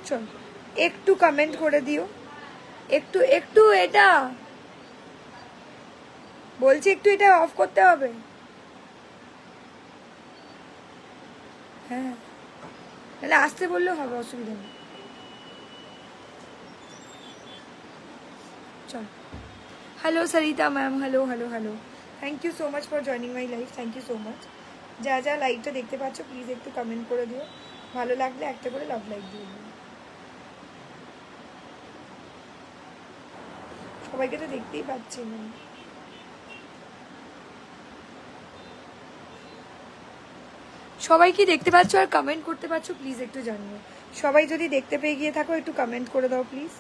চল একটু কমেন্ট করে দিও, একটু একটু এটা বলছি, একটু এটা অফ করতে হবে। হ্যাঁ তাহলে আসতে বললেও হবে, অসুবিধা নেই। চল hello Sarita ma'am, hello hello hello, thank you so much for joining my life, thank you so much. যা যা লাইভটা দেখতে পাচ্ছ প্লিজ একটু কমেন্ট করে দিও, ভালো লাগলে একটা করে লাভ লাইক দিয়ে দিও। সবাইকে তো দেখতেই পাচ্ছি না। সবাই কি দেখতে পাচ্ছ আর কমেন্ট করতে পারছো প্লিজ একটু জানিও। সবাই যদি দেখতে পেয়ে গিয়ে থাকো একটু কমেন্ট করে দাও প্লিজ।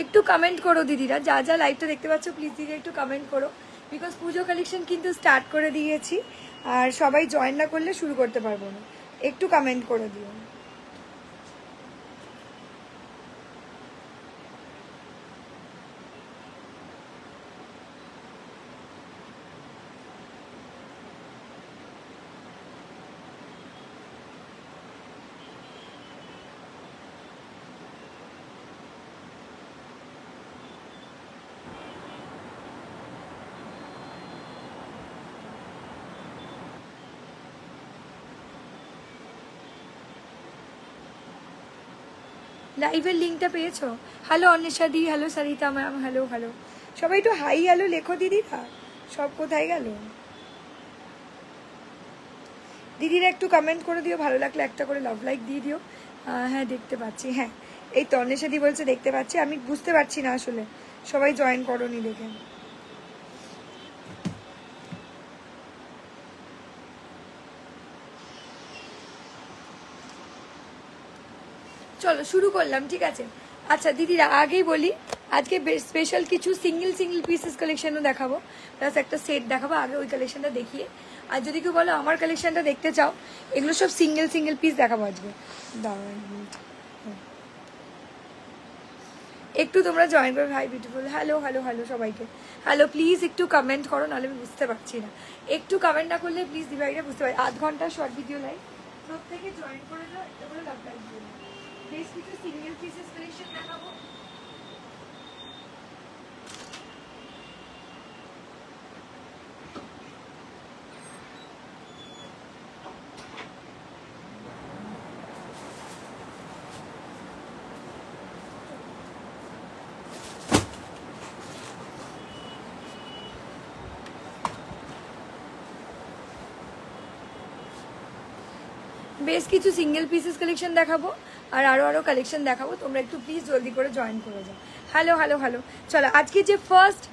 একটু কমেন্ট করো দিদিরা, যা যা লাইভটা দেখতে পাচ্ছ প্লিজ দিদি একটু কমেন্ট করো, বিকজ পুজো কালেকশন কিন্তু স্টার্ট করে দিয়েছি, আর সবাই জয়েন না করলে শুরু করতে পারবো না। একটু কমেন্ট করে দিও। লাইভের লিঙ্কটা পেয়েছো? Hello Anisha di, hello Sarita ma'am, hello hello, সবাই একটু হাই হ্যালো লেখো দিদিরা, সব কোথায় গেল? দিদিরা একটু কমেন্ট করে দিও, ভালো লাগলে একটা করে লাভ লাইক দিয়ে দিও। হ্যাঁ দেখতে পাচ্ছি, হ্যাঁ এই তো অনিশা দি বলছে দেখতে পাচ্ছি, আমি বুঝতে পারছি না আসলে সবাই জয়েন করোনি দেখে। চলো শুরু করলাম, ঠিক আছে। আচ্ছা দিদিরা আগেই বলি, আজকে স্পেশাল কিছু সিঙ্গেল সিঙ্গেল পিসেস কালেকশনও দেখাবো, প্লাস একটা সেট দেখাবো। আগে ওই কালেকশনটা দেখিয়ে, আর যদি কেউ বলো আমার কালেকশনটা দেখতে চাও, এগুলো সব সিঙ্গেল সিঙ্গেল পিস দেখাবো আজকে। একটু তোমরা জয়েন করো, hi beautiful, hello hello hello সবাইকে হ্যালো। প্লিজ একটু কমেন্ট করো, নাহলে আমি বুঝতে পারছি না। একটু কমেন্ট না করলে প্লিজ দিভাইরা বুঝতে পারি। আধ ঘন্টা শর্ট ভিডিও লাইভ, প্রত্যেকে জয়েন করে দাও, একটা করে লাভ লাইক দিও। বেশ কিছু সিঙ্গেল পিসেস কালেকশন দেখাবো। বেশ কিছু সিঙ্গেল পিসেস কালেকশন দেখাবো, আর আরো কালেকশন দেখাবো, তোমরা একটু প্লিজ জলদি করে জয়েন করে যাও। হ্যালো হ্যালো হ্যালো, চলো আজকে যে ফার্স্ট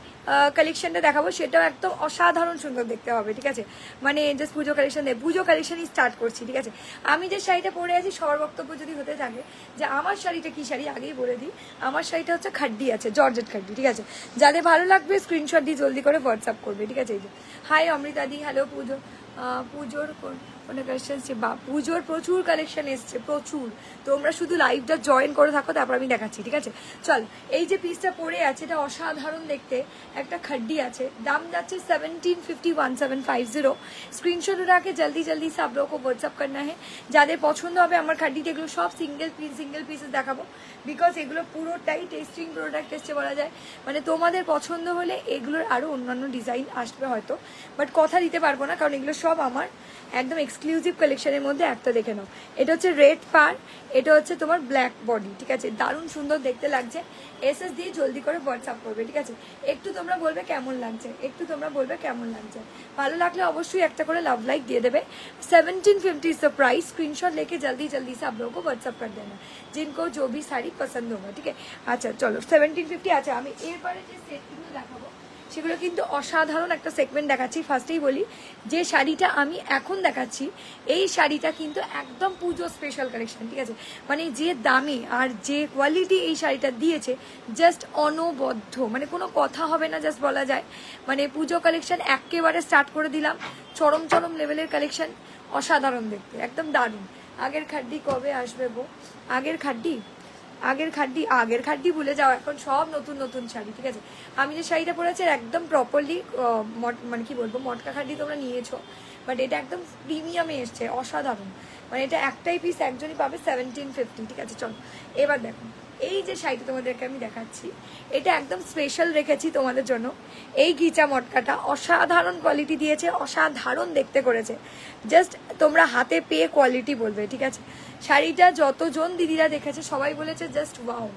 কালেকশনটা দেখাবো সেটাও একদম অসাধারণ সুন্দর দেখতে হবে, ঠিক আছে। মানে জাস্ট পুজো কালেকশন দেয়, পুজো কালেকশনই স্টার্ট করছি, ঠিক আছে। আমি যে শাড়িটা পরে আছি, সবার বক্তব্য যদি হতে থাকে যে আমার শাড়িটা কি শাড়ি, আগেই বলে দিই আমার শাড়িটা হচ্ছে খাড্ডি আছে, জর্জেট খাড্ডি, ঠিক আছে। যাদের ভালো লাগবে স্ক্রিনশট দিয়ে জলদি করে হোয়াটসঅ্যাপ করবে, ঠিক আছে। এই যে হাই অমৃতা দি, হ্যালো পুজো, পুজোর কোনো কালেকশন এসছে, বা পুজোর প্রচুর কালেকশন এসছে, প্রচুর। তোমরা শুধু লাইভটা জয়েন করে থাকো, তারপর আমি দেখাচ্ছি, ঠিক আছে। চল এই যে পিসটা পরে আছে, এটা অসাধারণ দেখতে, একটা খাড্ডি আছে, দাম যাচ্ছে 1750 1750। স্ক্রিনশট উঠাকে জলদি জলদি সব লোক হোয়াটসঅ্যাপ করনা है। যাদের পছন্দ হবে আমার খাড্ডিটা, এগুলো সব সিঙ্গেল পিসেস দেখাবো, বিকজ এগুলো পুরোটাই টেস্টিং প্রোডাক্ট এসছে বলা যায়। মানে তোমাদের পছন্দ হলে এগুলোর আরও অন্যান্য ডিজাইন আসবে হয়তো, বাট কথা দিতে পারবো না, কারণ এগুলো সব আমার একদম এক্সক্লুসিভ কালেকশনের মধ্যে। একটা দেখে নাও, এটা হচ্ছে রেড পার, এটা হচ্ছে তোমার ব্ল্যাক বডি, ঠিক আছে। দারুণ সুন্দর দেখতে লাগছে। এসএস দিয়ে জলদি করে হোয়াটসঅ্যাপ করবে, ঠিক আছে। একটু তোমরা বলবে কেমন লাগছে, একটু তোমরা বলবে কেমন লাগছে। ভালো লাগলে অবশ্যই একটা করে লাভ লাইক দিয়ে দেবে। 1750 इज द प्राइस। स्क्रीनशॉट लेके जल्दी जल्दी से आप लोगों को व्हाट्सअप कर देना, जिनको जो भी साड़ी पसंद होगा, ठीक है। अच्छा चलो 1750। अच्छा আমি এরপরে যে সেটগুলো দেখাবো সেগুলো কিন্তু অসাধারণ একটা সেগমেন্ট দেখাচ্ছি। ফার্স্টেই বলি যে শাড়িটা আমি এখন দেখাচ্ছি এই শাড়িটা কিন্তু একদম পুজো স্পেশাল কালেকশন, ঠিক আছে? মানে যে দামে আর যে কোয়ালিটি এই শাড়িটা দিয়েছে জাস্ট অনবদ্য, মানে কোনো কথা হবে না, জাস্ট বলা যায় মানে পুজো কালেকশন একেবারে স্টার্ট করে দিলাম। চরম চরম লেভেলের কালেকশন, অসাধারণ দেখতে, একদম দারুণ। আগের খাড্ডি কবে আসবে গো? আগের খাড্ডি ভুলে যাও, এখন সব নতুন নতুন শাড়ি, ঠিক আছে? আমি যে শাড়িটা পরেছি একদম প্রপারলি মানে কি বলবো, মটকা খাড্ডি তোমরা নিয়েছো, বাট এটা একদম প্রিমিয়ামে এসছে, অসাধারণ। মানে এটা একটাই পিস একজনই পাবে 1750, ঠিক আছে? চলো এবার দেখো এই যে শাড়িটা তোমাদেরকে আমি দেখাচ্ছি, এটা একদম স্পেশাল রেখেছি তোমাদের জন্য। এই গিচা মটকাটা অসাধারণ কোয়ালিটি দিয়েছে, অসাধারণ দেখতে করেছে, জাস্ট তোমরা হাতে পেয়ে কোয়ালিটি বলবে, ঠিক আছে? শাড়িটা যতজন দিদিরা দেখেছে সবাই বলেছে জাস্ট ওয়াও।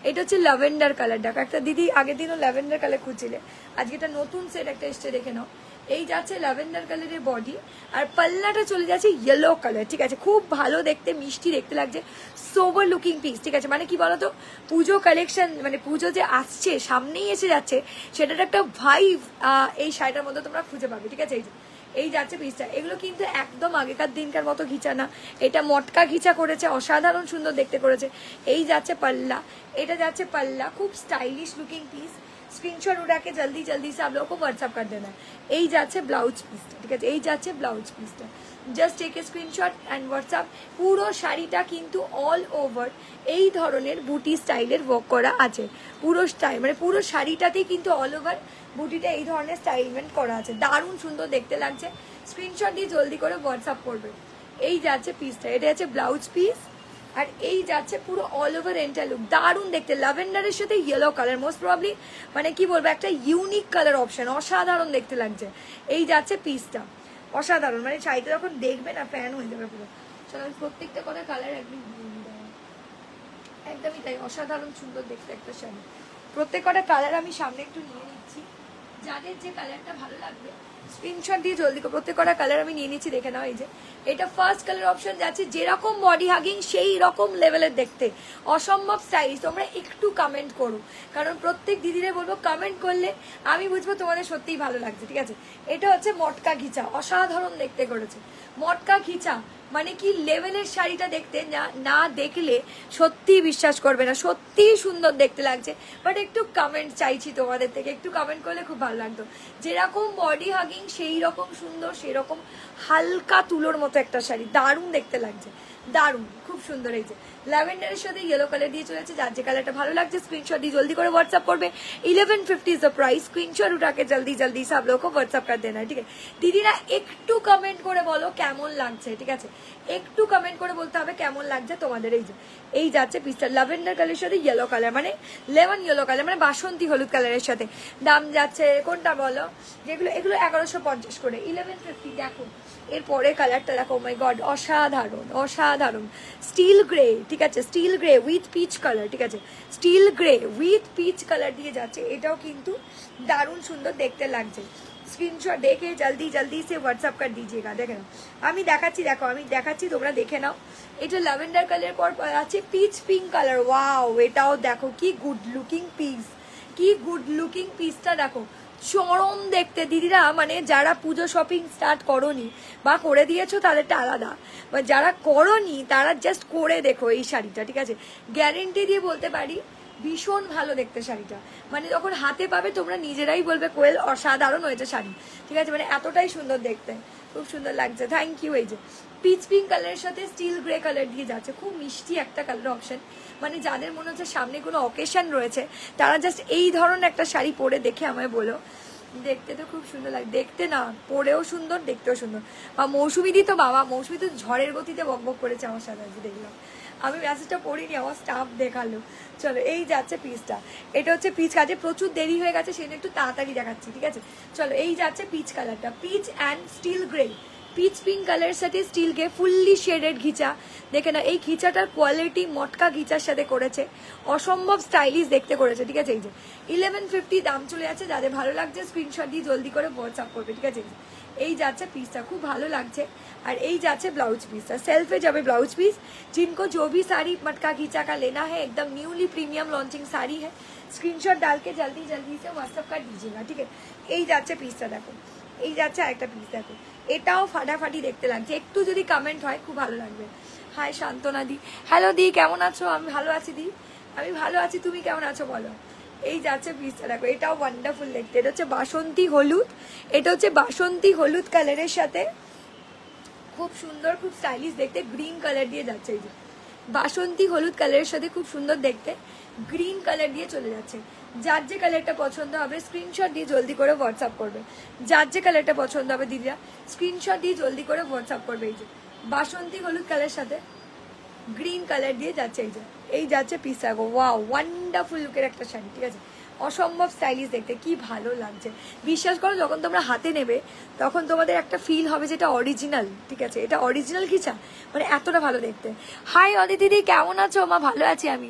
এটা হচ্ছে ল্যাভেন্ডার কালার, দেখো একটা দিদি আগের দিনও ল্যাভেন্ডার কালার খুঁজছিলে, আজকে এটা নতুন সেট একটা এসছে, দেখে নাও। এই যাচ্ছে ল্যাভেন্ডার কালারের বডি, আর পাল্লাটা চলে যাচ্ছে ইয়েলো কালার, ঠিক আছে? খুব ভালো দেখতে, মিষ্টি দেখতে লাগছে, সোবার লুকিং পিস, ঠিক আছে? মানে কি বলতো, পুজো কালেকশন মানে পুজো যে আসছে সামনেই এসে যাচ্ছে, সেটার একটা ভাইব এই শাড়িটার মধ্যে তোমরা খুঁজে পাবে, ঠিক আছে? এই যাচ্ছে পিসটা, এগুলো কিন্তু একদম আগেকার দিনকার মতো ঘিচা না, এটা মটকা ঘিচা করেছে, অসাধারণ সুন্দর দেখতে করেছে। এই যাচ্ছে পাল্লা, এটা যাচ্ছে পাল্লা, খুব স্টাইলিশ লুকিং পিস। स्क्रीनशॉट उड़ा के जल्दी जल्दी से आप लोगों को व्हाट्सअप कर देना है। এই যাচ্ছে ব্লাউজ পিসটা, ঠিক আছে? এই যাচ্ছে ব্লাউজ পিসটা, just take a screenshot and WhatsApp. পুরো শাড়িটা কিন্তু অল ওভার এই ধরনের বুটি স্টাইলের ওয়ার্ক করা আছে, পুরো স্টাইল মানে পুরো শাড়িটাতেই কিন্তু অল ওভার বুটিটা এই ধরনের স্টাইলমেন্ট করা আছে, দারুণ সুন্দর দেখতে লাগছে। স্ক্রিনশট দিয়ে জলদি করে হোয়াটসঅ্যাপ করবে। এই যাচ্ছে পিসটা, এটা হচ্ছে ব্লাউজ পিস, আর এই যাচ্ছে পুরো অল ওভার এন্টার লুক, দারুণ দেখতে। ল্যাভেন্ডারের সাথে ইয়েলো কালার, মোস্ট প্রবাবলি মানে কি বলবো, একটা ইউনিক কালার অপশন, অসাধারণ দেখতে লাগছে। এই যাচ্ছে পিসটা, অসাধারণ, মানে শাড়িটা যখন দেখবে না ফ্যান হয়ে যাবে পুরো। চলো আমি প্রত্যেকটা করে কালার একদমই তাই, অসাধারণ সুন্দর দেখতে একটা শাড়ি। প্রত্যেক কটা কালার আমি সামনে একটু নিয়ে নিচ্ছি, যাদের যে কালারটা ভালো লাগবে স্ক্রিনশট দিয়ে জলদি করে। প্রত্যেক কটা কালার আমি নিয়ে নিচ্ছি, দেখে নাও। এই যে এটা ফার্স্ট কালার অপশন যাচ্ছে, যেরকম বডি হাগিং সেই রকম লেভেলের দেখতে, অসম্ভব স্টাইলিশ। তোমরা একটু কমেন্ট করো, কারণ প্রত্যেক দিদিরে বলবো কমেন্ট করলে আমি বুঝবো তোমাদের সত্যিই ভালো লাগছে, ঠিক আছে? এটা হচ্ছে মটকা ঘিচা, অসাধারণ দেখতে করেছে। মটকা ঘিচা মানে কি লেভেলের শাড়িটা দেখতে, না দেখলে সত্যি বিশ্বাস করবে না, সত্যি সুন্দর দেখতে লাগছে। বাট একটু কমেন্ট চাইছি তোমাদের থেকে, একটু কমেন্ট করলে খুব ভালো লাগতো। যেরকম বডি হাগিং সেই রকম সুন্দর, সেরকম হালকা তুলোর মতো একটা শাড়ি, দারুণ দেখতে লাগছে, দারুণ, খুব সুন্দর। এই যে ল্যাভেন্ডারের সাথে ইয়েলো কালার দিয়ে চলেছে, যার যে কালারটা ভালো লাগছে স্ক্রিনশট দিয়ে জলদি করে হোয়াটসঅ্যাপ করবে। 1150 इज द प्राइस, स्क्रीनशॉट उठा के जल्दी जल्दी से आप लोगों को व्हाट्सअप कर देना है, ठीक है? দিদিরা একটু কমেন্ট করে বলো কেমন লাগছে, ঠিক আছে? একটু কমেন্ট করে বলতে হবে কেমন লাগছে তোমাদের। এই যে এই যাচ্ছে পিসটা ল্যাভেন্ডার কালারের সাথে ইয়েলো কালার, মানে লেমন ইয়েলো কালার, মানে বাসন্তী হলুদ কালারের সাথে। দাম যাচ্ছে কোনটা বলো, যেগুলো এগুলো 1150 করে, 1150। দেখো এরপরে কালারটা দেখো, মাই গড, অসাধারণ অসাধারণ, স্টিল গ্রে, ঠিক আছে? Still grey with peach colour, ঠিক আছে? Still grey with peach colour দিয়ে যাচ্ছে, এটাও কিন্তু দারুণ সুন্দর দেখতে লাগছে। স্ক্রিনশট দেখে জলদি জলদি সে হোয়াটসঅ্যাপ কর দিজিয়েগা। দেখে নাও আমি দেখাচ্ছি, দেখো আমি দেখাচ্ছি, তোমরা দেখে নাও। এটা ল্যাভেন্ডার কালার পর আছে পিচ পিঙ্ক কালার, ওয়াও, এটাও দেখো কি গুড লুকিং পিস, কি গুড লুকিং পিসটা দেখো, চরম দেখতে। দিদিরা মানে যারা পুজো শপিং স্টার্ট করোনি বা করে দিয়েছো তাদেরটা আলাদা, বা যারা করোনি তারা জাস্ট করে দেখো এই শাড়িটা, ঠিক আছে? গ্যারেন্টি দিয়ে বলতে পারি ভীষণ ভালো দেখতে শাড়িটা, মানে যখন হাতে পাবে তোমরা নিজেরাই বলবে কোয়েল অসাধারণ হয়েছে শাড়ি, ঠিক আছে? মানে এতটাই সুন্দর দেখতে, খুব সুন্দর লাগছে, থ্যাংক ইউ। এই যে পিচ পিঙ্ক কালারের সাথে স্টিল গ্রে কালার দিয়ে যাচ্ছে, খুব মিষ্টি একটা কালার অপশন। মানে যাদের মনে হচ্ছে সামনে কোনো অকেশন রয়েছে তারা জাস্ট এই ধরনের একটা শাড়ি পরে দেখে আমায় বলো, দেখতে তো খুব সুন্দর লাগে, দেখতে না পরেও সুন্দর, দেখতেও সুন্দর। বা মৌসুমি দি তো বাবা, মৌসুমি তো ঝড়ের গতিতে বকবক করেছে আমার সাথে, আজকে দেখলাম, আমি মেসেজটা পড়িনি, আমার স্টাফ দেখালো। চলো এই যাচ্ছে পিচটা, এটা হচ্ছে পিচ, কাজে প্রচুর দেরি হয়ে গেছে সেটা একটু তাড়াতাড়ি দেখাচ্ছি, ঠিক আছে? চলো এই যাচ্ছে পিচ কালারটা, peach and steel grey, peach pink কালারের সাথে স্টিল গ্রে ফুললি শেডেড ঘিচা। দেখে না এই ঘিচাটার কোয়ালিটি মটকা ঘিচার সাথে করেছে, অসম্ভব স্টাইলিশ দেখতে করেছে, ঠিক আছে? এই যে 1150 দাম চলে যাচ্ছে, যাদের ভালো লাগছে স্ক্রিনশট দিয়ে জলদি করে হোয়াটসঅ্যাপ করবে, ঠিক আছে? এই যাচ্ছে पिसটা খুব ভালো লাগছে और এই যাচ্ছে ब्लाउज পিসটা সেলফে যাবে ब्लाउज पीस जिनको जो भी साड़ी मटका खींचा का लेना है एकदम न्यूली प्रीमियम लॉन्चिंग साड़ी है स्क्रीनशॉट डाल के जल्दी जल्दी से व्हाट्सएप कर दीजिएगा ठीक है এই যাচ্ছে পিসটা দেখো এই যাচ্ছে আরেকটা পিস দেখো এটাও ফাটাফাটি দেখতে লাগছে একটু যদি কমেন্ট হয় খুব ভালো লাগবে হাই শান্তনা দি হ্যালো দি কেমন আছো আমি ভালো আছি দি আমি ভালো আছি তুমি কেমন আছো বলো এই যাচ্ছে পিসটা দেখো এটাও ওয়ান্ডারফুল দেখতে এটা হচ্ছে বাসন্তী হলুদ এটা হচ্ছে বাসন্তী হলুদ কালারের সাথে খুব সুন্দর খুব স্টাইলিশ দেখতে গ্রিন কালার দিয়ে যাচ্ছে এই যে বাসন্তী হলুদ কালারের সাথে খুব সুন্দর দেখতে গ্রিন কালার দিয়ে চলে যাচ্ছে যার যে কালারটা পছন্দ হবে স্ক্রিনশট দিয়ে জলদি করে হোয়াটসঅ্যাপ করবে যার যে কালারটা পছন্দ হবে দিদিরা স্ক্রিনশট দিয়ে জলদি করে হোয়াটসঅ্যাপ করবে এই যে বাসন্তী হলুদ কালারের সাথে গ্রিন কালার দিয়ে যাচ্ছে এই যাচ্ছে পিসটা গো ওয়াও ওয়ান্ডারফুল লুকের একটা শাড়ি ঠিক আছে অসম্ভব স্টাইলিশ দেখতে কি ভালো লাগছে বিশ্বাস করো যখন তোমরা হাতে নেবে তখন তোমাদের একটা ফিল হবে যেটা অরিজিনাল ঠিক আছে এটা অরিজিনাল কিছা মানে এতটা ভালো দেখতে হাই অদিতি দিদি কেমন আছো মা ভালো আছি আমি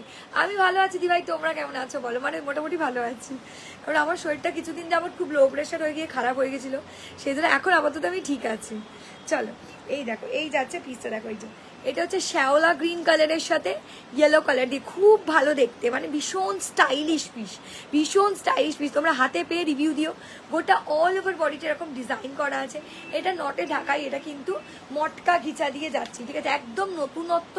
ভালো আছি দি ভাই তোমরা কেমন আছো বলো মানে মোটামুটি ভালো আছি কারণ আমার শরীরটা কিছুদিন যাবত খুব লো প্রেশার হয়ে গিয়ে খারাপ হয়ে গেছিলো সেই জন্য এখন আপাতত আমি ঠিক আছি চলো এই দেখো এই যাচ্ছে পিসটা দেখো এই যে এটা হচ্ছে শ্যাওলা গ্রিন কালারের সাথে ইয়েলো কালার দিয়ে খুব ভালো দেখতে মানে ভীষণ স্টাইলিশ পিস তোমরা হাতে পেয়ে রিভিউ দিও গোটা অল ওভার বডিটা এরকম ডিজাইন করা আছে এটা নটে ঢাকাই এটা কিন্তু মটকা ঘিচা দিয়ে যাচ্ছি ঠিক আছে একদম নতুনত্ব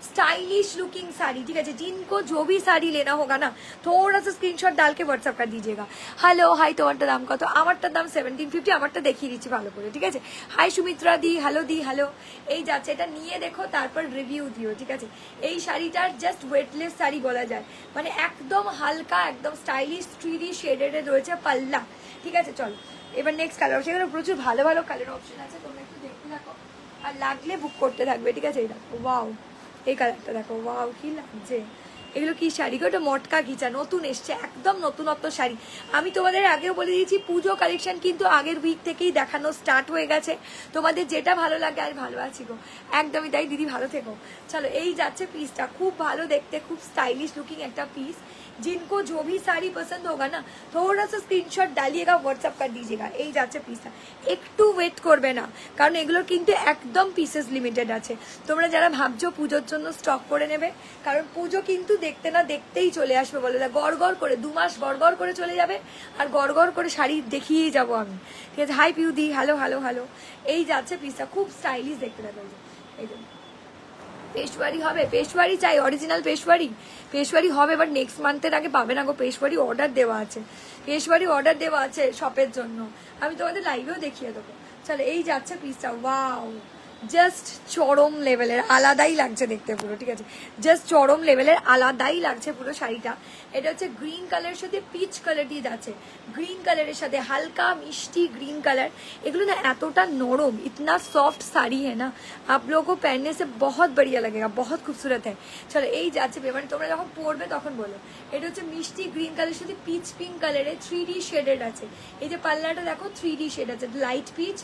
स्टाइलिश लुकिंग साड़ी ठीक है जिनको जो भी साड़ी लेना होगा ना थोड़ा सा स्क्रीनशॉट डाल के व्हाट्सएप कर दीजिएगा हेलो हाई তোমারটা দাম কত আমারটার দাম 1750 আমারটা দেখিয়ে দিচ্ছি ভালো করে ঠিক আছে হাই সুমিত্রা দি হ্যালো এই যাচ্ছে এটা নিয়ে দেখো তারপর রিভিউ দিও ঠিক আছে এই শাড়িটার জাস্ট ওয়েটলেস শাড়ি বলা যায় মানে একদম হালকা একদম স্টাইলিশ 3D শেডেড রয়েছে পাল্লা ঠিক আছে চলো এবার নেক্সট কালার সেখানে প্রচুর ভালো ভালো কালার অপশন আছে তোমরা একটু দেখতে থাকো আর লাগলে বুক করতে থাকবে ঠিক আছে এটা ওয়াও এই কালারটা দেখো ওয়াও কি লাগছে এগুলো কি শাড়ি গো এটা মটকা ঘিচা নতুন এসছে একদম নতুনত্ব শাড়ি আমি তোমাদের আগেও বলে দিয়েছি পুজো কালেকশন কিন্তু আগের উইক থেকেই দেখানো স্টার্ট হয়ে গেছে তোমাদের যেটা ভালো লাগে আর ভালো আছি গো একদমই তাই দিদি ভালো থেকো চলো এই যাচ্ছে পিসটা খুব ভালো দেখতে খুব স্টাইলিশ লুকিং একটা পিস जिनको जो भी साड़ी पसंद होगा ना थोड़ा सा स्क्रीनशॉट डालिएगा व्हाट्सएप कर दीजिएगा এই যাচ্ছে পিসটা একটু ওয়েট করবে না কারণ এগুলো কিন্তু একদম পিসেস লিমিটেড আছে তোমরা যারা ভাবছো পূজোর জন্য স্টক করে নেবে কারণ পূজো কিন্তু দেখতে না দেখতেই চলে আসবে বলে দা গড়গড় করে 2 মাস গড়গড় করে চলে যাবে আর গড়গড় করে শাড়ি দেখিয়েই যাব আমি ঠিক আছে হাই পিউদি হ্যালো এই যাচ্ছে পিসটা খুব স্টাইলিশ দেখতে লাগবে এই যে পেশওয়ারি হবে পেশওয়ারি চাই অরিজিনাল পেশওয়ারি হবে বাট নেক্সট মান্থের আগে পাবে না গো পেশওয়ারি অর্ডার দেওয়া আছে শপের জন্য আমি তোমাদের লাইভেও দেখিয়ে দেবো চলো এই যাচ্ছে পিসটা ওয়াও জাস্ট চরম লেভেলের আলাদাই লাগছে দেখতে পুরো ঠিক আছে জাস্ট চরম লেভেলের আলাদাই লাগছে পুরো শাড়িটা এটা হচ্ছে গ্রিন কালারের সাথে পিচ কালার দিয়ে যাচ্ছে ग्रीन कलर साथे हल्का मिष्टी ग्रीन कलर एगुलो ना एतटा नरम इतना सॉफ्ट साड़ी है ना आप लोगों को पहनने से बहुत बढ़िया लगेगा बहुत खूबसूरत है चलो এই যাচ্ছে মানে তোমরা যখন পরবে তখন বলো এটা হচ্ছে মিষ্টি গ্রিন কালারের সাথে পিচ পিঙ্ক কালারে 3D শেডেড আছে এই যে পাল্লাটা দেখো 3D শেড আছে লাইট পিচ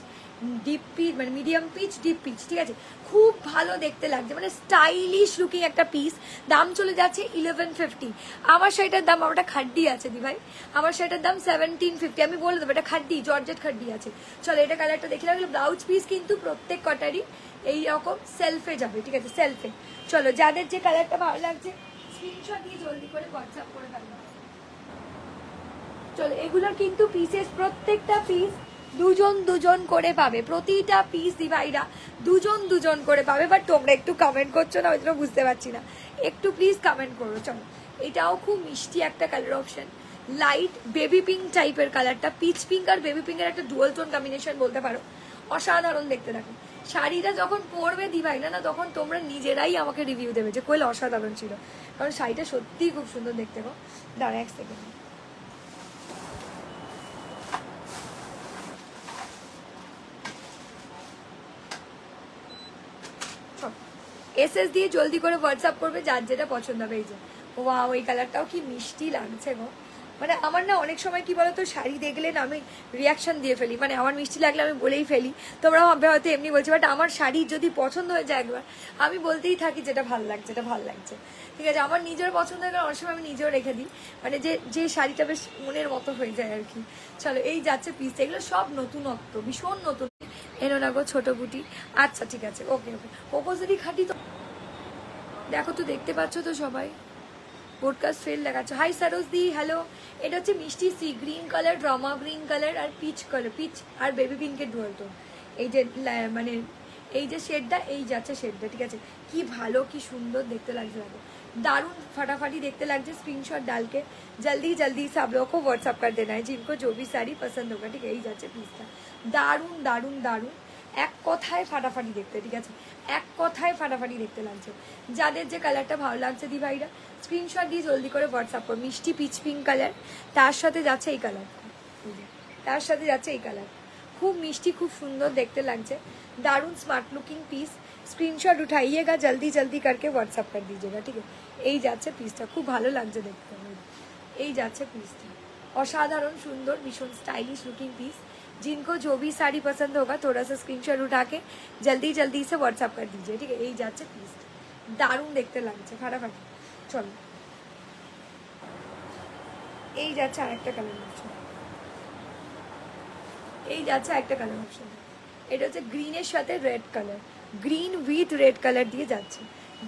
ডিপ পিচ মানে মিডিয়াম পিচ ডিপ পিচ ঠিক আছে খুব ভালো দেখতে লাগছে মানে স্টাইলিশ লুকিং একটা পিস দাম চলে যাচ্ছে 1150 আমার শাড়িটার দাম আমারটা খাড্ডি আছে দি ভাই আমার শাড়িটার দাম 1750 আমি বলে দেব এটা খাড্ডি জর্জেট খাড্ডি আছে চলো এটা কালারটা দেখে লাগলো ব্লাউজ পিস কিন্তু প্রত্যেক কটারই এই রকম সেলফে যাবে ঠিক আছে সেলফে চলো যাদের যে কালারটা ভালো লাগছে স্ক্রিনশট দিয়ে জলদি করে WhatsApp করে ফেলো চলো এগুলোর কিন্তু পিসেস প্রত্যেকটা পিস দুজন দুজন করে পাবে প্রতিটা পিস দিভাইরা দুজন দুজন করে পাবে বাট তোমরা একটু কমেন্ট করছো না ওইটা বুঝতে পারছি না একটু প্লিজ কমেন্ট করো চলো এটাও খুব মিষ্টি একটা colour option light baby pink টাইপের কালারটা পিচ পিঙ্ক আর বেবি পিঙ্কের একটা ডুয়াল টোন কম্বিনেশন বলতে পারো অসাধারণ দেখতে থাকে শাড়িটা যখন পরবে দিভাইরা না তখন তোমরা নিজেরাই আমাকে রিভিউ দেবে যে কোয়েল অসাধারণ ছিল কারণ শাড়িটা সত্যিই খুব সুন্দর দেখতে গো দাঁড়া এক সেকেন্ড এসএস দিয়ে জলদি করে WhatsApp করবে যার যেটা পছন্দ হবে এই যে ওয়াও এই কালারটাও কি মিষ্টি লাগছে গো মানে আমার না অনেক সময় কি বলতো, শাড়ি দেখলে না আমি রিয়াকশন দিয়ে ফেলি, মানে আমার মিষ্টি লাগলে আমি বলেই ফেলি, তোমরাও হবে হয়তো এমনি বলছি, বাট আমার শাড়ি যদি পছন্দ হয়ে যায় একবার আমি বলতেই থাকি যেটা ভালো লাগছে, যেটা ভালো লাগছে, ঠিক আছে। আমার নিজের পছন্দ হয়ে গেলে অনেক সময় আমি নিজেও রেখে দিই, মানে যে শাড়িটা বেশ মনের মতো হয়ে যায় আর কি। চলো এই যাচ্ছে পিস, এগুলো সব নতুনত্ব, ভীষণ নতুন। এনো না গো ছোটো বুটি, আচ্ছা ঠিক আছে, ওকে ওকে। কোকোজেরি খাটি তো দেখো তো, দেখতে পাচ্ছ তো সবাই, পডকাস্ট ফেল দেখাচ্ছ। Hi Saroj di, hello. এটা হচ্ছে মিষ্টি সি গ্রিন কালার, ড্রামা গ্রিন কালার আর পিচ কালার, পিচ আর বেবি পিঙ্কের ডুয়াল টোন। এই যে মানে এই যে শেডটা, এই যাচ্ছে শেডটা, ঠিক আছে। কি ভালো, কি সুন্দর দেখতে লাগছে, দেখো दारुण फटाफटी देखते লাগছে। स्क्रीनशॉट डाल के जल्दी जल्दी सब लोगों को व्हाट्सअप कर देना है जिनको जो भी साड़ी पसंद होगा, ठीक है। এই যাচ্ছে পিসটা, দারুণ দারুণ দারুণ, এক কথায় ফাটাফাটি দেখতে, ঠিক আছে, এক কথায় ফাটাফাটি দেখতে লাগছে। যাদের যে কালারটা ভালো লাগছে দি ভাইরা স্ক্রিনশট দিয়ে জলদি করে হোয়াটসঅ্যাপ করো। মিষ্টি পিচ পিঙ্ক কালার, তার সাথে যাচ্ছে এই কালার, তার সাথে যাচ্ছে এই কালার, खूब मिष्टी, खूब सुंदर देखते लगছে, दारुण स्मार्ट लुकिंग पीस। स्क्रीनशॉट उठाइएगा, जल्दी जल्दी करके व्हाट्सअप कर दीजिएगा, ठीक है। এই যাচ্ছে পিসটা, খুব ভালো লাগছে দেখতে, এই যাচ্ছে পিসটা, অসাধারণ সুন্দর, ভীষণ স্টাइलिश लुकिंग पीस। जिनको जो भी साड़ी पसंद होगा थोड़ा सा स्क्रीनशॉट उठा के जल्दी जल्दी से व्हाट्सअप कर दीजिए, ठीक है। এই যাচ্ছে পিসটা, দারুণ দেখতে লাগছে, ফাটাফাটি। চলো এই যাচ্ছে আরেকটা কালার অপশন, এই যাচ্ছে একটা কালার অপশন, এটা হচ্ছে গ্রিনের সাথে red colour, green with red colour দিয়ে যাচ্ছে,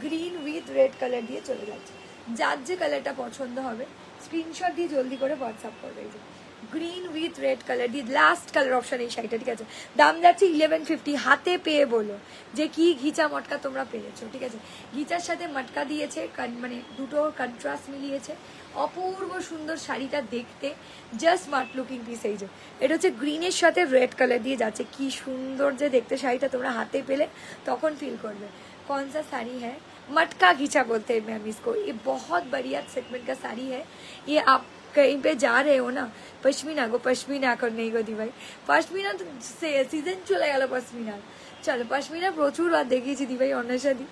গ্রিন উইথ রেড কালার দিয়ে চলে যাচ্ছে। যার যে কালারটা পছন্দ হবে স্ক্রিনশট দিয়ে জলদি করে হোয়াটসঅ্যাপ করবে। এই যে গ্রিন উইথ রেড কালার দিয়ে লাস্ট কালার অপশন এই শাড়িটা, ঠিক আছে। দাম যাচ্ছে 1150। হাতে পেয়ে বলো যে কি ঘিচা মটকা তোমরা পেয়েছো, ঠিক আছে। ঘিচার সাথে মটকা দিয়েছে, মানে দুটো কন্ট্রাস্ট মিলিয়েছে, অপূর্ব সুন্দর শাড়িটা দেখতে, জাস্ট স্মার্ট লুকিং পিস। এই যে এটা হচ্ছে গ্রিনের সাথে রেড কালার দিয়ে যাচ্ছে, কি সুন্দর যে দেখতে শাড়িটা, তোমরা হাতে পেলে তখন ফিল করবে। कौन सा साड़ी है, मटका घिचा बोलते हैं मैम इसको। ये बहुत बढ़िया सेगमेंट का साड़ी है। ये आप कहीं पे जा रहे हो ना, पश्मीना गो, पश्मीना कर नहीं गो दी भाई, पश्मीना तो सीजन चले গেল पश्मीना। চলো পশমিনা প্রচুর বার দেখিয়েছি দি ভাই অন্বেষাদি।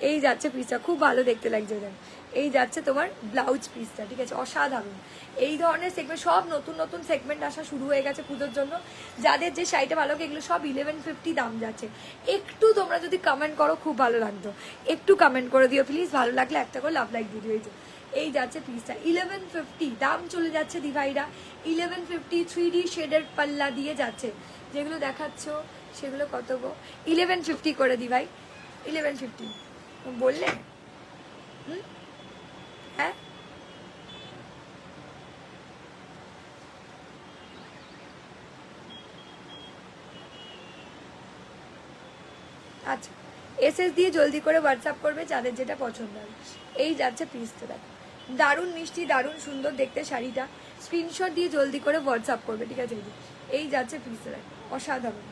এই যাচ্ছে পিসটা, খুব ভালো দেখতে লাগছে। এই যাচ্ছে তোমার ব্লাউজ পিসটা, ঠিক আছে, অসাধারণ। এই ধরনের সেগমেন্ট সব নতুন নতুন সেগমেন্ট আসা শুরু হয়ে গেছে পুজোর জন্য। যাদের যে শাড়িটা ভালো, এগুলো সব 1150 দাম যাচ্ছে। একটু তোমরা যদি কমেন্ট করো খুব ভালো লাগতো, একটু কমেন্ট করে দিও প্লিজ, ভালো লাগলে একটা করে লাভ লাইক দিয়ে দিও। এই যাচ্ছে পিসটা 1150, দাম চলে যাচ্ছে দি ভাইরা 1150। 3D শেডের পাল্লা দিয়ে যাচ্ছে, যেগুলো দেখাচ্ছ সেগুলো কত গো, 1150 করে দি ভাই, 1150 বললে। হ্যাঁ আচ্ছা, এসএস দিয়ে জলদি করে হোয়াটসঅ্যাপ করবে যাদের যেটা পছন্দ হবে। এই যাচ্ছে পিসটা, দেখো দারুণ মিষ্টি, দারুণ সুন্দর দেখতে শাড়িটা। স্ক্রিনশট দিয়ে জলদি করে হোয়াটসঅ্যাপ করবে, ঠিক আছে। এই যাচ্ছে পিসটা, দেখো অসাধারণ,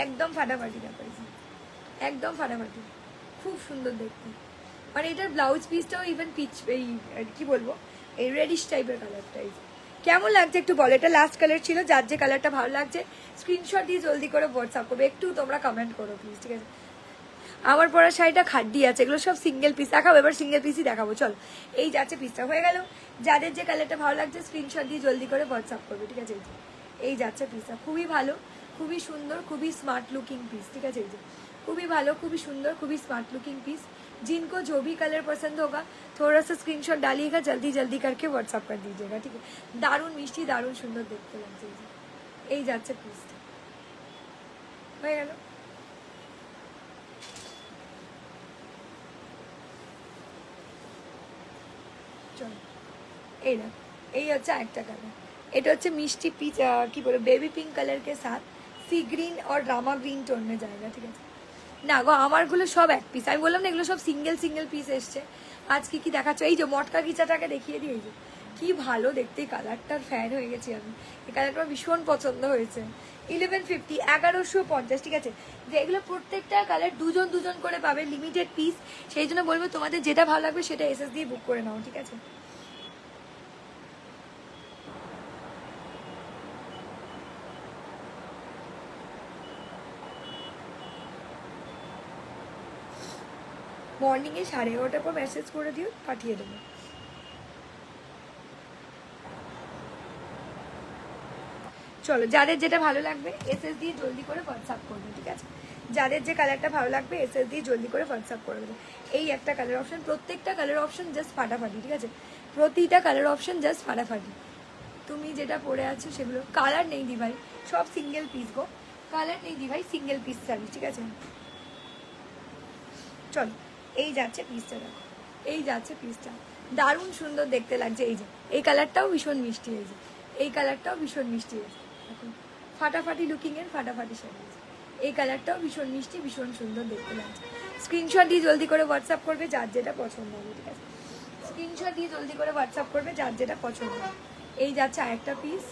একদম ফাটাফাটি ব্যাপার, একদম ফাটাফাটি, খুব সুন্দর দেখতে। মানে এটার ব্লাউজ পিসটাও ইভেন পিচ, এই কি বলবো, এই রেডিশ টাইপের কালারটা। এই কেমন লাগছে একটু বলো, এটা লাস্ট কালার ছিল, যার যে কালারটা ভালো লাগছে স্ক্রিনশট দিয়ে জলদি করে হোয়াটসঅ্যাপ করবে, একটু তোমরা কমেন্ট করো প্লিজ, ঠিক আছে। আমার পরা শাড়িটা খাড্ডি আছে, এগুলো সব সিঙ্গেল পিস দেখাবো, এবার সিঙ্গেল পিসই দেখাবো। চলো এই যাচ্ছে পিসটা, হয়ে গেল। যাদের যে কালারটা ভালো লাগছে স্ক্রিনশট দিয়ে জলদি করে হোয়াটসঅ্যাপ করবে, ঠিক আছে। এই যাচ্ছে পিসটা, খুবই ভালো, খুবই সুন্দর, খুবই স্মাर्ट लुकिंग पीस, ठीक है जी। खूबी भालो, खूबी सुंदर, खूबी स्मार्ट लुकिंग पीस। जिनको जो भी कलर पसंद होगा थोड़ा सा स्क्रीनशॉट डालिएगा, जल्दी जल्दी करके व्हाट्सअप कर दीजिएगा, ठीक है। दारुण मिष्टी, दारुण सुंदर देखते লাগছে। এই যাচ্ছে পিসটা, হয়ে গেল। চলো এই না, এই হচ্ছে একটা কালার, এটা হচ্ছে মিষ্টি পিচ, কি বলে बेबी पिंक कलर के साथ सी ग्रीन और रामा ग्रीन टोन में जाएगा, ठीक है। না গো আমারগুলো সব এক পিস, আমি বললাম না এগুলো সব সিঙ্গেল সিঙ্গেল পিস এসছে। আজকে কি দেখাচ্ছ, এই যে মটকা গিচাটাকে দেখিয়ে দিই, এই যে কি ভালো দেখতে, কালারটার ফ্যান হয়ে গেছি আমি, এই কালারটা ভীষণ পছন্দ হয়েছে। 1150, 1150, ঠিক আছে। যে এগুলো প্রত্যেকটা কালার দুজন দুজন করে পাবে, লিমিটেড পিস, সেই জন্য বলবো তোমাদের যেটা ভালো লাগবে সেটা এসএস দিয়ে বুক করে নাও, ঠিক আছে। মর্নিংয়ে 11:30টার পর মেসেজ করে দিও, পাঠিয়ে দেবো। চলো যাদের যেটা ভালো লাগবে এসএস দিয়ে জলদি করে হোয়াটসঅ্যাপ করবে, ঠিক আছে? যাদের যে কালারটা ভালো লাগবে এসএস দিয়ে জলদি করে হোয়াটসঅ্যাপ করে দেবে। এই একটা কালার অপশন, প্রত্যেকটা কালার অপশন জাস্ট ফাটাফাটি, ঠিক আছে? প্রতিটা কালার অপশন জাস্ট ফাটাফাটি। তুমি যেটা পরে আছো সেগুলো কালার নেই দি ভাই, সব সিঙ্গেল পিস গো, কালার নেই দি ভাই, সিঙ্গেল পিস শাড়ি, ঠিক আছে? চলো এই যাচ্ছে পিসটা, দেখো এই যাচ্ছে পিসটা, দারুণ সুন্দর দেখতে লাগছে। এই যে এই কালারটাও ভীষণ মিষ্টি হয়েছে, এই কালারটাও ভীষণ মিষ্টি হয়েছে, দেখুন ফাটাফাটি লুকিংয়ের ফাটাফাটি শাড়ি। এই কালারটাও ভীষণ মিষ্টি, ভীষণ সুন্দর দেখতে লাগছে। স্ক্রিনশট দিয়ে জলদি করে হোয়াটসঅ্যাপ করবে যার যেটা পছন্দ হবে, ঠিক আছে? স্ক্রিনশট দিয়ে জলদি করে হোয়াটসঅ্যাপ করবে যার যেটা পছন্দ হবে। এই যাচ্ছে আরেকটা পিস,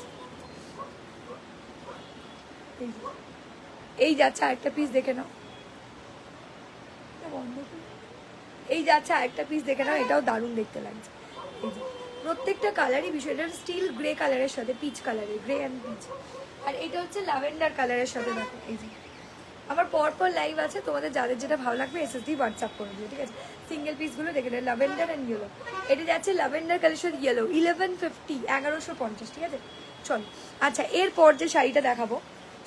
এই যাচ্ছে আরেকটা পিস, দেখে নাও। এই যাচ্ছে আরেকটা পিস, দেখে নাও, এটাও দারুণ দেখতে লাগছে। এই যে প্রত্যেকটা কালারই বিষয়টা স্টিল গ্রে কালারের সাথে পিচ কালারের, গ্রে অ্যান্ড পিচ। আর এটা হচ্ছে ল্যাভেন্ডার কালারের সাথে, দেখো এই যে আমার পরপর লাইভ আছে, তোমাদের যাদের যেটা ভালো লাগবে এসএস দিয়ে হোয়াটসঅ্যাপ করে দিও, ঠিক আছে? সিঙ্গেল পিসগুলো দেখে নেবে, ল্যাভেন্ডার অ্যান্ড ইয়েলো। এটা যাচ্ছে ল্যাভেন্ডার কালার ইয়েলো, 1150, 1150, ঠিক আছে? চল আচ্ছা, এরপর যে শাড়িটা দেখাবো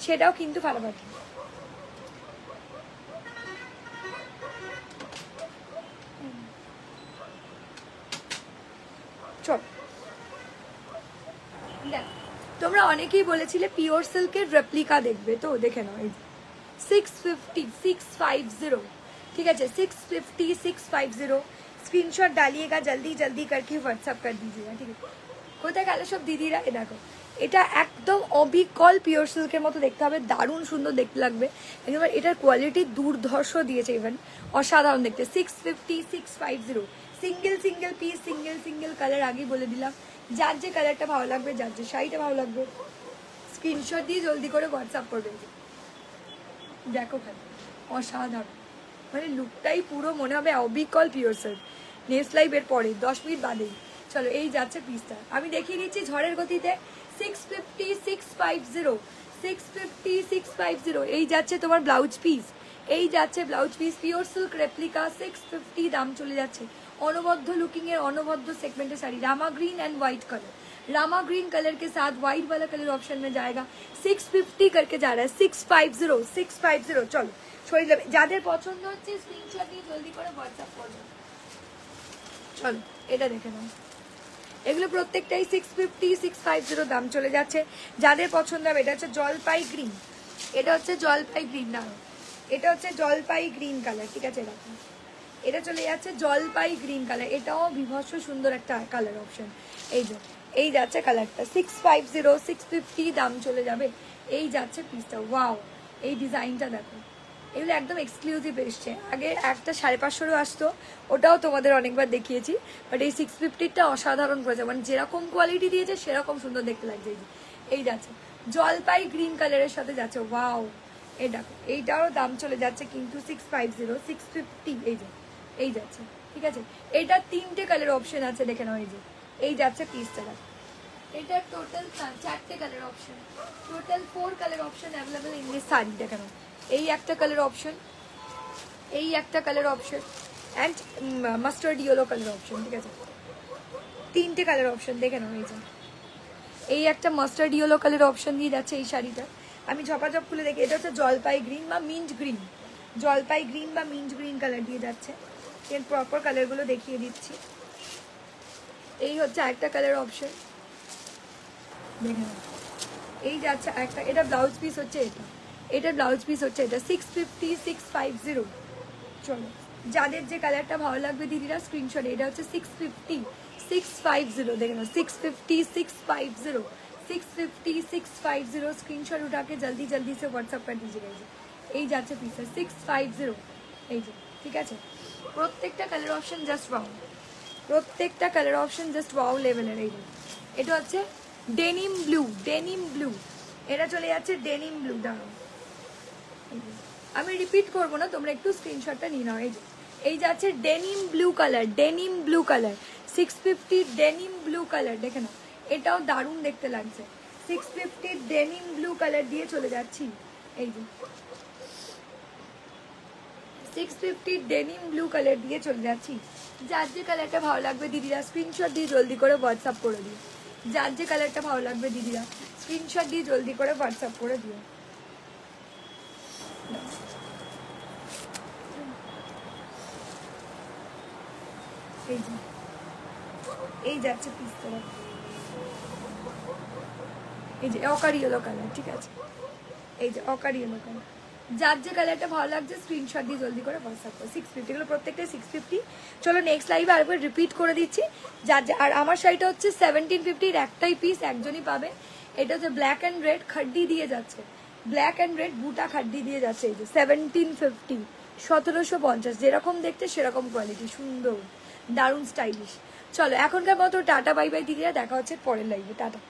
সেটাও কিন্তু ফাটাফাটি। চল দেখ, তোমরা অনেকেই বলেছিলে পিওর সিল্কের রেপ্লিকা দেখবে, তো দেখে নাও এই 650, 650, ঠিক আছে? 650, 650। স্ক্রিনশট डालिएगा, जल्दी जल्दी करके व्हाट्सअप कर दीजिएगा, ঠিক আছে? কোথায় গেল সব দিদিরা? এ দেখো, এটা একদম অবিকল পিওর সিল্কের মতো দেখতে হবে, দারুণ সুন্দর দেখতে লাগবে। এবার এটার কোয়ালিটি দুর্ধর্ষ দিয়েছে, ইভেন অসাধারণ দেখতে। 650, 650, single single piece, single single colour, আগেই বলে দিলাম। যার যে কালারটা ভালো লাগবে, যার যে শাড়িটা ভালো লাগবে স্ক্রিনশট দিয়ে জলদি করে হোয়াটসঅ্যাপ করবে। দেখো ভাই অসাধারণ, মানে লুকটাই পুরো মনে হবে অবিকল পিওর সিল্ক। নেক্সট লাইভের পরে 10 মিনিট বাদেই। চলো এই যাচ্ছে পিসটা, আমি দেখিয়ে দিচ্ছি ঝড়ের গতিতে। 650, 650, 650, 650। এই যাচ্ছে তোমার ব্লাউজ পিস, এই যাচ্ছে blouse piece, pure silk replica, 650 দাম চলে যাচ্ছে। अनबद्ध लुकिंग है, अनबद्ध segment sari, Rama green and white colour, Rama green colour के साथ व्हाइट वाला कलर ऑप्शन में जाएगा। 650 करके जा रहा है, 650, 650। चलो छोड़ যাবে, যাদের পছন্দ হচ্ছে স্ক্রিনশট দিয়ে জলদি করে হোয়াটসঅ্যাপ করবে। চলো এটা দেখে নাও, এগুলো প্রত্যেকটাই 650, 650 দাম চলে যাচ্ছে। যাদের পছন্দ হবে, এটা হচ্ছে জলপাই গ্রিন, এটা হচ্ছে জলপাই গ্রিন, না এটা হচ্ছে জলপাই গ্রিন কালার, ঠিক আছে? দেখো এটা চলে যাচ্ছে জলপাই গ্রিন কালার, এটাও বিভৎস সুন্দর একটা কালার অপশন। এই যে এই যাচ্ছে কালারটা 650, 650 দাম চলে যাবে। এই যাচ্ছে পিসটা, ওয়াও এই ডিজাইনটা দেখো, এগুলো একদম এক্সক্লুসিভ এসছে। আগে একটা 550 আসতো, ওটাও তোমাদের অনেকবার দেখিয়েছি, বাট এই 650টা অসাধারণ করেছে, মানে যেরকম কোয়ালিটি দিয়েছে সেরকম সুন্দর দেখতে লাগছে। এই যাচ্ছে জলপাই গ্রিন কালারের সাথে যাচ্ছে, ওয়াও এই দেখো, এইটারও দাম চলে যাচ্ছে কিন্তু 650, 650। এই যে এই যাচ্ছে, ঠিক আছে? এটা 3টে কালার অপশন আছে, দেখে নাও। এই যে এই যাচ্ছে পিসটা, দেখো এটা টোটাল 4টে colour option, total 4 colour option available in this sari. দেখে নাও, এই একটা কালার অপশন, এই একটা colour option and mustard yellow colour option, ঠিক আছে? 3টে কালার অপশন দেখে নাও। এই যে এই একটা মাস্টার্ড ইয়েলো কালার অপশন দিয়ে যাচ্ছে এই শাড়িটা। আমি ঝপাঝপ খুলে দেখি, এটা হচ্ছে জলপাই গ্রিন বা মিন্ট গ্রিন, জলপাই গ্রিন বা মিন্ট গ্রিন কালার দিয়ে যাচ্ছে। এর প্রপার কালারগুলো দেখিয়ে দিচ্ছি। এই হচ্ছে একটা কালার অপশন, দেখে নাও। এই যাচ্ছে একটা, এটা ব্লাউজ পিস হচ্ছে, এটা ব্লাউজ পিস হচ্ছে, এটা 650, 650। চলো যাদের যে কালারটা ভালো লাগবে দিদিরা স্ক্রিনশট, এটা হচ্ছে 650, 650, দেখে নাও 650, 650, 650, 650। स्क्रीनशॉट उठा के जल्दी जल्दी से व्हाट्सअप कर दीजिएगा। এই যাচ্ছে পিস 650। এই যে ঠিক আছে, প্রত্যেকটা কালার অপশন জাস্ট ওয়াও, প্রত্যেকটা কালার অপশন জাস্ট ওয়াও লেভেলের। এই এটা হচ্ছে ডেনিম ব্লু, ডেনিম ব্লু, এটা চলে যাচ্ছে ডেনিম ব্লু। দাঁড়াও আমি রিপিট করবো না, তোমরা একটু স্ক্রিনশটটা নিয়ে নাও। এই যাচ্ছে denim blue colour, denim blue colour 650, denim blue colour, দেখে নাও এটাও দারুণ দেখতে লাগছে। 650 ডেনিম ব্লু কালার দিয়ে চলে যাচ্ছি। এই যে 650 ডেনিম ব্লু কালার দিয়ে চলে যাচ্ছি। যার যে কালারটা ভালো লাগবে দিদিরা স্ক্রিনশট দিয়ে জলদি করে হোয়াটসঅ্যাপ করে দিও। যার যে কালারটা ভালো লাগবে দিদিরা স্ক্রিনশট দিয়ে জলদি করে হোয়াটসঅ্যাপ করে দিও। এই যে এই যাচ্ছে পিসটা, এই যে অকার ইয়েলো কালার, ঠিক আছে, এই যে অকার ইয়েলো কালার। যার যে কালারটা ভালো লাগছে স্ক্রিনশট দিয়ে জলদি করে হোয়াটসঅ্যাপ করো। 650, এগুলো প্রত্যেকটা 650। চলো নেক্সট লাইভে আরেকবার রিপিট করে দিচ্ছি। আর আমার শাড়িটা হচ্ছে 1750, একটাই পিস, একজনই পাবে। এটা হচ্ছে ব্ল্যাক অ্যান্ড রেড খাড্ডি দিয়ে যাচ্ছে, ব্ল্যাক অ্যান্ড রেড বুটা খাড্ডি দিয়ে যাচ্ছে। এই যে 1750, 1750, যেরকম দেখতে সেরকম কোয়ালিটি, সুন্দর, দারুণ স্টাইলিশ। চলো এখনকার মতো টাটা বাই বাই দিদিরা, দেখা হচ্ছে পরের লাইভে, টাটা।